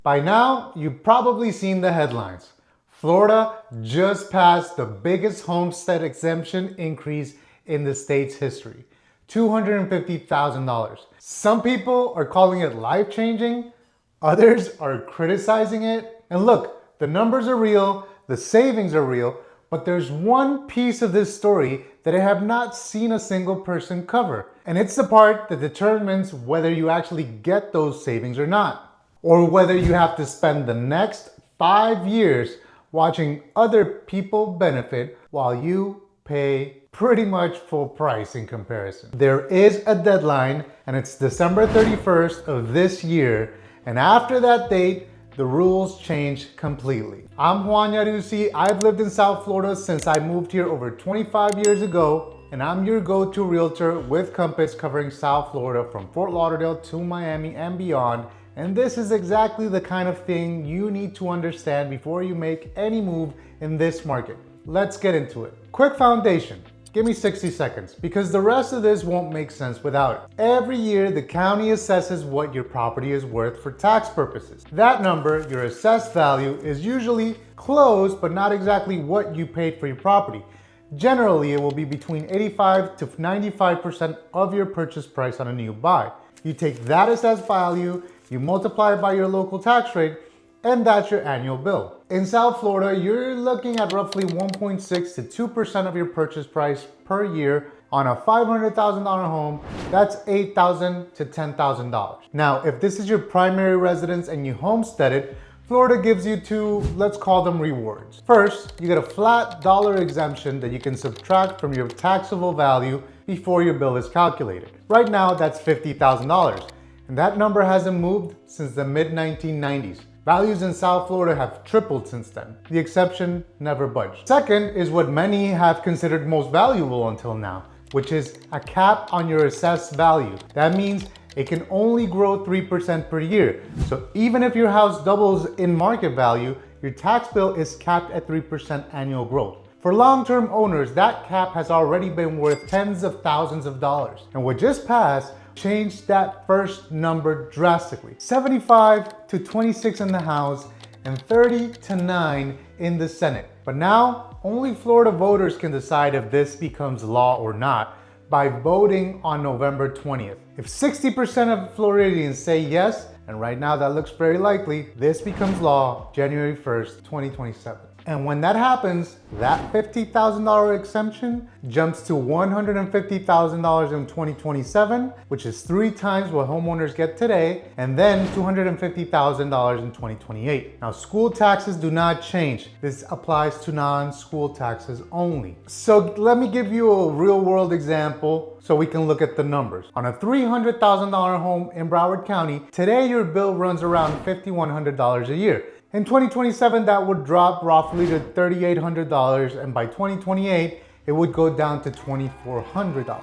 By now, you've probably seen the headlines. Florida just passed the biggest homestead exemption increase in the state's history, $250,000. Some people are calling it life-changing, others are criticizing it. And look, the numbers are real, the savings are real, but there's one piece of this story that I have not seen a single person cover. And it's the part that determines whether you actually get those savings or not, or whether you have to spend the next 5 years watching other people benefit while you pay pretty much full price in comparison. There is a deadline, and it's December 31st of this year, and after that date, the rules change completely. I'm Juan Iarussi. I've lived in South Florida since I moved here over 25 years ago, and I'm your go-to realtor with Compass covering South Florida from Fort Lauderdale to Miami and beyond. And this is exactly the kind of thing you need to understand before you make any move in this market. Let's get into it. Quick foundation. Give me 60 seconds because the rest of this won't make sense without it. Every year, the county assesses what your property is worth for tax purposes. That number, your assessed value, is usually close, but not exactly what you paid for your property. Generally, it will be between 85 to 95% of your purchase price on a new buy. You take that assessed value, you multiply it by your local tax rate, and that's your annual bill. In South Florida, you're looking at roughly 1.6 to 2% of your purchase price per year. On a $500,000 home, that's $8,000 to $10,000. Now, if this is your primary residence and you homestead it, Florida gives you two, let's call them rewards. First, you get a flat dollar exemption that you can subtract from your taxable value before your bill is calculated. Right now, that's $50,000. And that number hasn't moved since the mid-1990s. Values in South Florida have tripled since then. The exception never budged. Second is what many have considered most valuable until now, which is a cap on your assessed value. That means it can only grow 3% per year. So even if your house doubles in market value, your tax bill is capped at 3% annual growth. For long-term owners, that cap has already been worth tens of thousands of dollars. And what just passed changed that first number drastically. 75 to 26 in the House and 30 to 9 in the Senate. But now, only Florida voters can decide if this becomes law or not by voting on November 20th. If 60% of Floridians say yes, and right now that looks very likely, this becomes law January 1st, 2027. And when that happens, that $50,000 exemption jumps to $150,000 in 2027, which is 3 times what homeowners get today, and then $250,000 in 2028. Now, school taxes do not change. This applies to non-school taxes only. So let me give you a real-world example so we can look at the numbers. On a $300,000 home in Broward County, today your bill runs around $5,100 a year. In 2027, that would drop roughly to $3,800, and by 2028, it would go down to $2,400.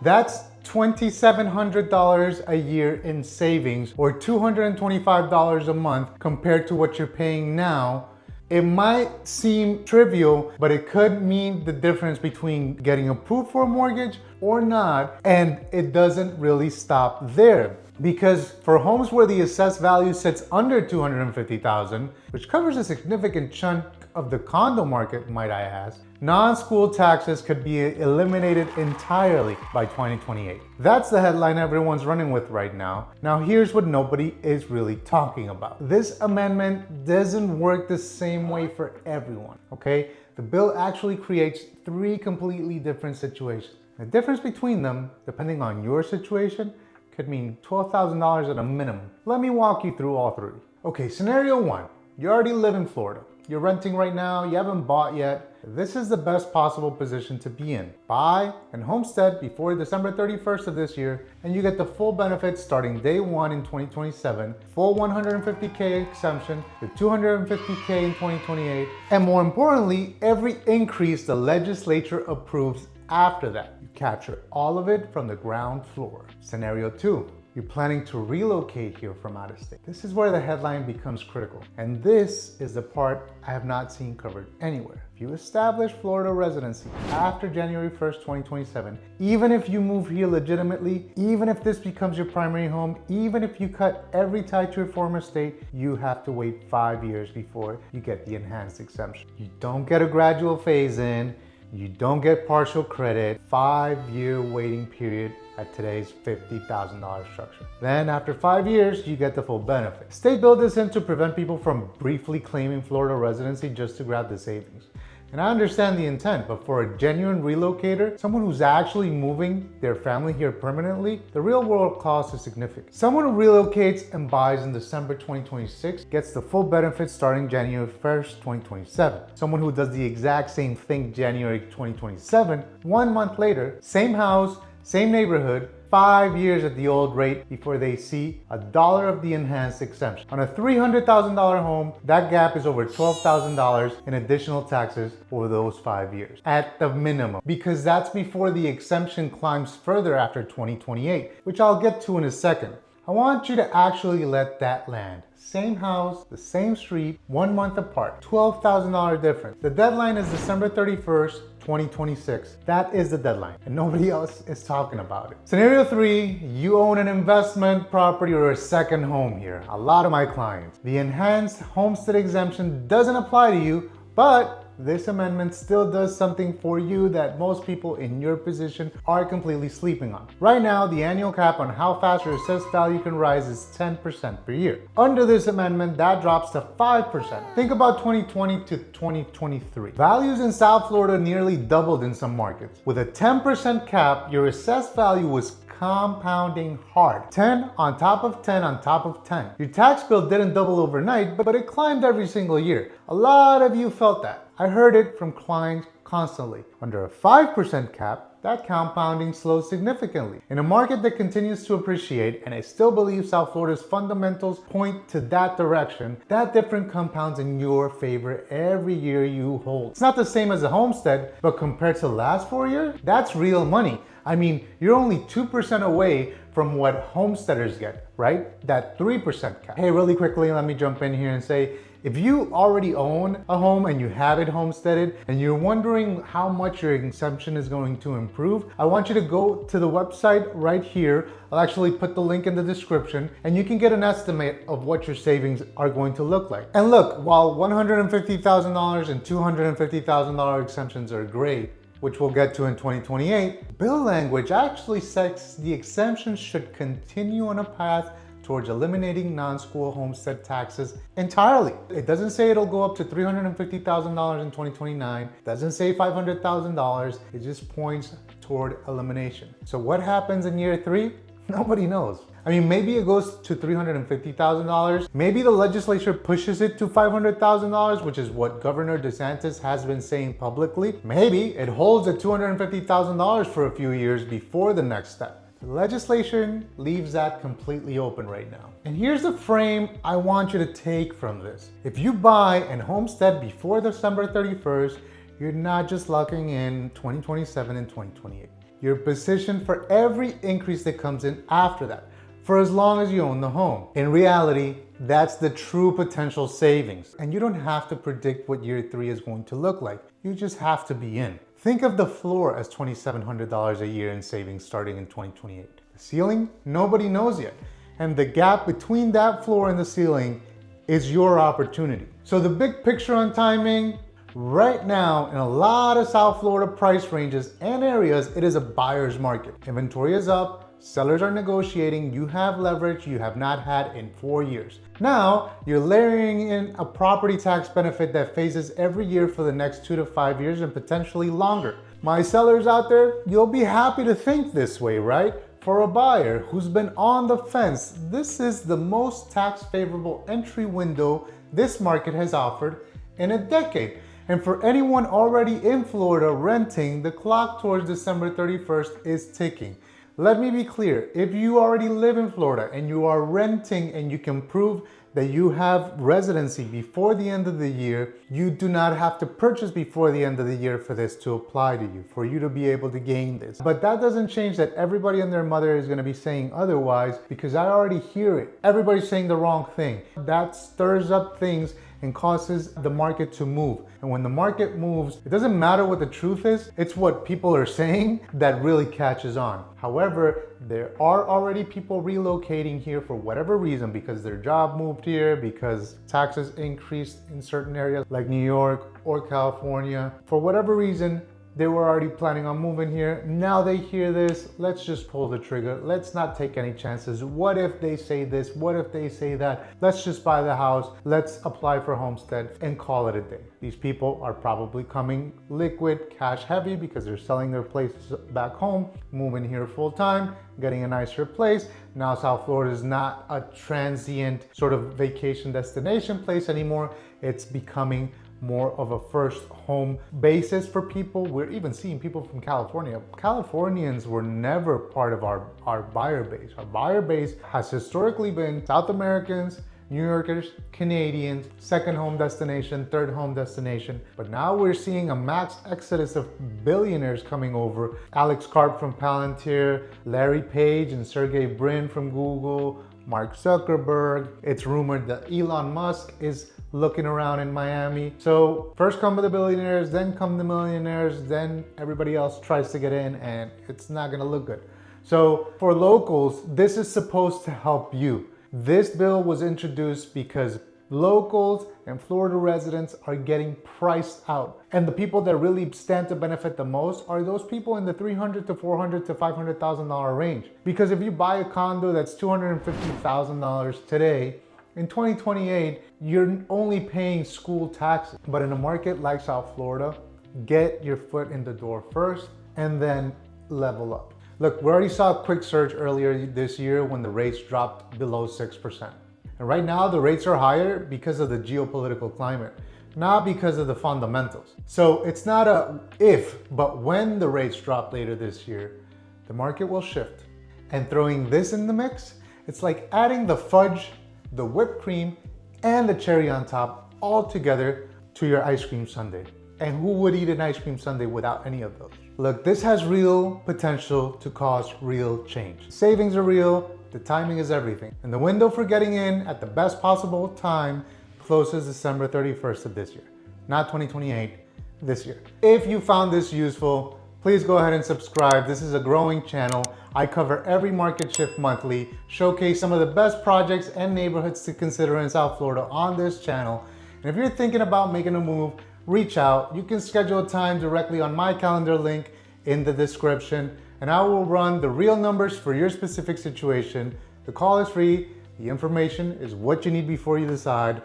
That's $2,700 a year in savings, or $225 a month compared to what you're paying now. It might seem trivial, but it could mean the difference between getting approved for a mortgage or not, and it doesn't really stop there. Because for homes where the assessed value sits under $250,000, which covers a significant chunk of the condo market, might I ask, non-school taxes could be eliminated entirely by 2028. That's the headline everyone's running with right now. Now here's what nobody is really talking about. This amendment doesn't work the same way for everyone, okay? The bill actually creates 3 completely different situations. The difference between them, depending on your situation, could mean $12,000 at a minimum. Let me walk you through all 3. Okay, scenario 1, you already live in Florida. You're renting right now, you haven't bought yet. This is the best possible position to be in. Buy and homestead before December 31st of this year, and you get the full benefits starting day 1 in 2027, full $150K exemption, the $250K in 2028, and more importantly, every increase the legislature approves after that. You capture all of it from the ground floor. Scenario 2, you're planning to relocate here from out of state. This is where the headline becomes critical. And this is the part I have not seen covered anywhere. If you establish Florida residency after January 1st, 2027, even if you move here legitimately, even if this becomes your primary home, even if you cut every tie to your former state, you have to wait 5 years before you get the enhanced exemption. You don't get a gradual phase in, you don't get partial credit, 5-year waiting period at today's $50,000 structure. Then after 5 years, you get the full benefit. State built this in to prevent people from briefly claiming Florida residency just to grab the savings. And I understand the intent, but for a genuine relocator, someone who's actually moving their family here permanently, the real world cost is significant. Someone who relocates and buys in December 2026 gets the full benefits starting January 1st, 2027. Someone who does the exact same thing January 2027, 1 month later, same house, same neighborhood, 5 years at the old rate before they see $1 of the enhanced exemption. On a $300,000 home, that gap is over $12,000 in additional taxes over those 5 years, at the minimum, because that's before the exemption climbs further after 2028, which I'll get to in a second. I want you to actually let that land. Same house, the same street, 1 month apart, $12,000 difference. The deadline is December 31st, 2026. That is the deadline, and nobody else is talking about it. Scenario 3, you own an investment property or a second home here. A lot of my clients. The enhanced homestead exemption doesn't apply to you, but this amendment still does something for you that most people in your position are completely sleeping on. Right now, the annual cap on how fast your assessed value can rise is 10% per year. Under this amendment, that drops to 5%. Think about 2020 to 2023. Values in South Florida nearly doubled in some markets. With a 10% cap, your assessed value was compounding hard. 10 on top of 10 on top of 10. Your tax bill didn't double overnight, but it climbed every single year. A lot of you felt that. I heard it from clients constantly. Under a 5% cap, that compounding slows significantly. In a market that continues to appreciate, and I still believe South Florida's fundamentals point to that direction, that difference compounds in your favor every year you hold. It's not the same as a homestead, but compared to the last 4 years, that's real money. I mean, you're only 2% away from what homesteaders get, right? That 3% cap. Hey, really quickly, let me jump in here and say, if you already own a home and you have it homesteaded and you're wondering how much your exemption is going to improve, I want you to go to the website right here. I'll actually put the link in the description and you can get an estimate of what your savings are going to look like. And look, while $150,000 and $250,000 exemptions are great, which we'll get to in 2028, bill language actually says the exemption should continue on a path towards eliminating non-school homestead taxes entirely. It doesn't say it'll go up to $350,000 in 2029. It doesn't say $500,000. It just points toward elimination. So what happens in year 3? Nobody knows. I mean, maybe it goes to $350,000. Maybe the legislature pushes it to $500,000, which is what Governor DeSantis has been saying publicly. Maybe it holds at $250,000 for a few years before the next step. The legislation leaves that completely open right now. And here's the frame I want you to take from this. If you buy and homestead before December 31st, you're not just locking in 2027 and 2028. You're positioned for every increase that comes in after that, for as long as you own the home. In reality, that's the true potential savings. And you don't have to predict what year 3 is going to look like. You just have to be in. Think of the floor as $2,700 a year in savings starting in 2028. The ceiling, nobody knows yet. And the gap between that floor and the ceiling is your opportunity. So the big picture on timing, right now in a lot of South Florida price ranges and areas, it is a buyer's market. Inventory is up. Sellers are negotiating, you have leverage you have not had in 4 years. Now, you're layering in a property tax benefit that phases every year for the next 2 to 5 years and potentially longer. My sellers out there, you'll be happy to think this way, right? For a buyer who's been on the fence, this is the most tax favorable entry window this market has offered in a decade. And for anyone already in Florida renting, the clock towards December 31st is ticking. Let me be clear, if you already live in Florida and you are renting and you can prove that you have residency before the end of the year, you do not have to purchase before the end of the year for this to apply to you, for you to be able to gain this. But that doesn't change that everybody and their mother is going to be saying otherwise, because I already hear it. Everybody's saying the wrong thing. That stirs up things and causes the market to move. And when the market moves, it doesn't matter what the truth is, it's what people are saying that really catches on. However, there are already people relocating here for whatever reason, because their job moved here, because taxes increased in certain areas like New York or California. For whatever reason, they were already planning on moving here. Now they hear this, let's just pull the trigger. Let's not take any chances. What if they say this? What if they say that? Let's just buy the house. Let's apply for homestead and call it a day. These people are probably coming liquid, cash heavy, because they're selling their place back home, moving here full time, getting a nicer place. Now South Florida is not a transient sort of vacation destination place anymore. It's becoming more of a first home basis for people. We're even seeing people from California. Californians were never part of our buyer base. Our buyer base has historically been South Americans, New Yorkers, Canadians, second home destination, third home destination. But now we're seeing a mass exodus of billionaires coming over. Alex Karp from Palantir, Larry Page and Sergey Brin from Google, Mark Zuckerberg. It's rumored that Elon Musk is looking around in Miami. So first come the billionaires, then come the millionaires, then everybody else tries to get in, and it's not gonna look good. So for locals, this is supposed to help you. This bill was introduced because locals and Florida residents are getting priced out. And the people that really stand to benefit the most are those people in the $300,000 to $400,000 to $500,000 range. Because if you buy a condo that's $250,000 today, in 2028, you're only paying school taxes. But in a market like South Florida, get your foot in the door first and then level up. Look, we already saw a quick surge earlier this year when the rates dropped below 6%. And right now the rates are higher because of the geopolitical climate, not because of the fundamentals. So it's not a if, but when the rates drop later this year, the market will shift. And throwing this in the mix, it's like adding the fudge, the whipped cream, and the cherry on top all together to your ice cream sundae. And who would eat an ice cream sundae without any of those? Look, this has real potential to cause real change. Savings are real, the timing is everything. And the window for getting in at the best possible time closes December 31st of this year, not 2028, this year. If you found this useful, please go ahead and subscribe. This is a growing channel. I cover every market shift monthly, showcase some of the best projects and neighborhoods to consider in South Florida on this channel. And if you're thinking about making a move, reach out. You can schedule a time directly on my calendar link in the description, and I will run the real numbers for your specific situation. The call is free. The information is what you need before you decide.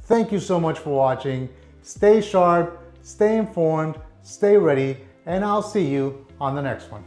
Thank you so much for watching. Stay sharp, stay informed, stay ready, and I'll see you on the next one.